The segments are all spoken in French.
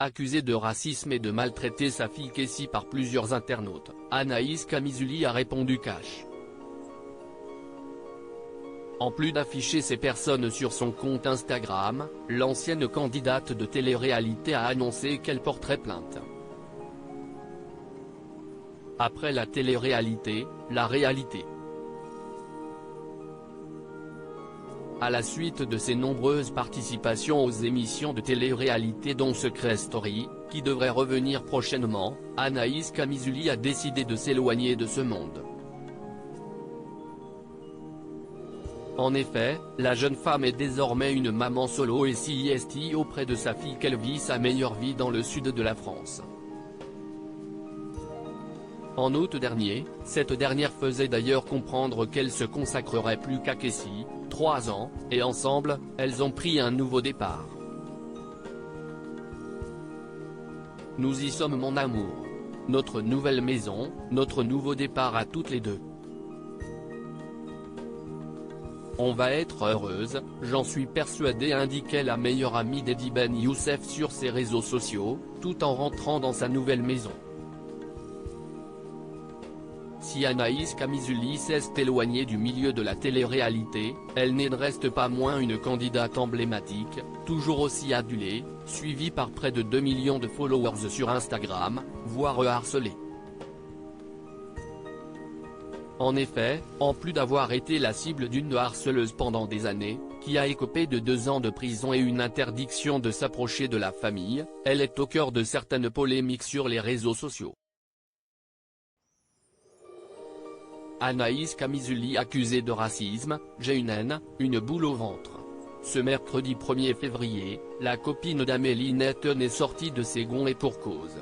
accusée de racisme et de maltraiter sa fille Cassie par plusieurs internautes, Anaïs Camizuli a répondu cash. En plus d'afficher ces personnes sur son compte Instagram, l'ancienne candidate de télé-réalité a annoncé qu'elle porterait plainte. Après la télé-réalité, la réalité. À la suite de ses nombreuses participations aux émissions de télé-réalité dont Secret Story, qui devrait revenir prochainement, Anaïs Camizuli a décidé de s'éloigner de ce monde. En effet, la jeune femme est désormais une maman solo et s'y auprès de sa fille qu'elle vit sa meilleure vie dans le sud de la France. En août dernier, cette dernière faisait d'ailleurs comprendre qu'elle se consacrerait plus qu'à Cassie, 3 ans, et ensemble, elles ont pris un nouveau départ. Nous y sommes mon amour. Notre nouvelle maison, notre nouveau départ à toutes les deux. On va être heureuse, j'en suis persuadée, indiquait la meilleure amie d'Eddie Ben Youssef sur ses réseaux sociaux, tout en rentrant dans sa nouvelle maison. Si Anaïs Camizuli s'est éloignée du milieu de la télé-réalité, elle ne reste pas moins une candidate emblématique, toujours aussi adulée, suivie par près de 2 millions de followers sur Instagram, voire harcelée. En effet, en plus d'avoir été la cible d'une harceleuse pendant des années, qui a écopé de 2 ans de prison et une interdiction de s'approcher de la famille, elle est au cœur de certaines polémiques sur les réseaux sociaux. Anaïs Camizuli accusée de racisme, j'ai une haine, une boule au ventre. Ce mercredi 1er février, la copine d'Amélie Netton est sortie de ses gonds et pour cause.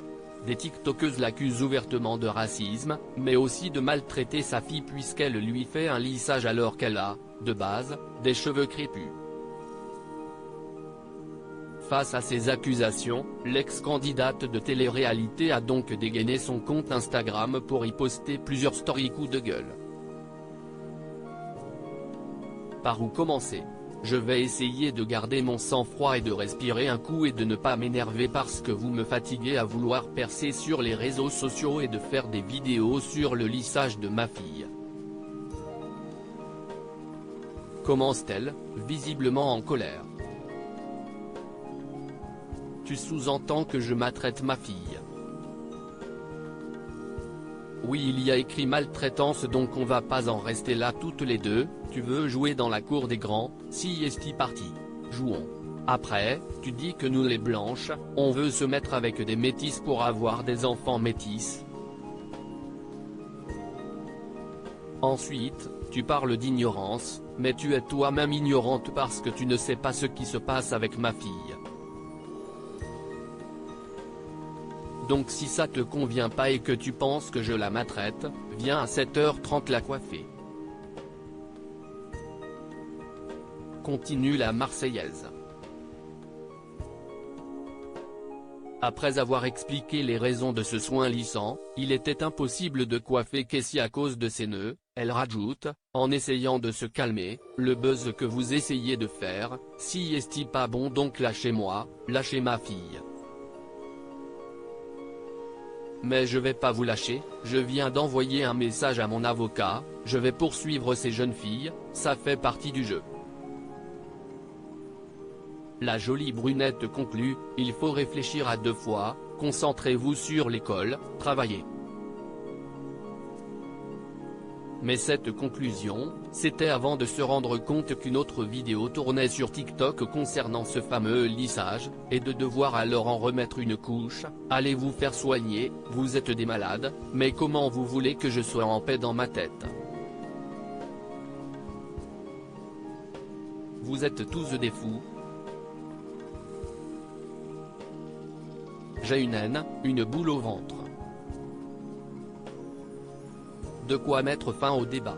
Des tiktokeuses l'accusent ouvertement de racisme, mais aussi de maltraiter sa fille puisqu'elle lui fait un lissage alors qu'elle a, de base, des cheveux crépus. Face à ces accusations, l'ex-candidate de télé-réalité a donc dégainé son compte Instagram pour y poster plusieurs stories coups de gueule. Par où commencer ? Je vais essayer de garder mon sang-froid et de respirer un coup et de ne pas m'énerver parce que vous me fatiguez à vouloir percer sur les réseaux sociaux et de faire des vidéos sur le lissage de ma fille. Commence-t-elle, visiblement en colère. Tu sous-entends que je maltraite ma fille. Oui, il y a écrit maltraitance, donc on va pas en rester là toutes les deux. Tu veux jouer dans la cour des grands, si est parti. Jouons. Après, tu dis que nous les blanches, on veut se mettre avec des métis pour avoir des enfants métis. Ensuite, tu parles d'ignorance, mais tu es toi-même ignorante parce que tu ne sais pas ce qui se passe avec ma fille. Donc si ça te convient pas et que tu penses que je la maltraite, viens à 7h30 la coiffer. Continue la Marseillaise. Après avoir expliqué les raisons de ce soin lissant, il était impossible de coiffer Cassie à cause de ses nœuds, elle rajoute, en essayant de se calmer, le buzz que vous essayez de faire, si est pas bon donc lâchez-moi, lâchez ma fille. Mais je vais pas vous lâcher, je viens d'envoyer un message à mon avocat, je vais poursuivre ces jeunes filles, ça fait partie du jeu. La jolie brunette conclut, il faut réfléchir à 2 fois, concentrez-vous sur l'école, travaillez. Mais cette conclusion, c'était avant de se rendre compte qu'une autre vidéo tournait sur TikTok concernant ce fameux lissage, et de devoir alors en remettre une couche. Allez vous faire soigner, vous êtes des malades, mais comment vous voulez que je sois en paix dans ma tête? Vous êtes tous des fous. J'ai une haine, une boule au ventre. De quoi mettre fin au débat.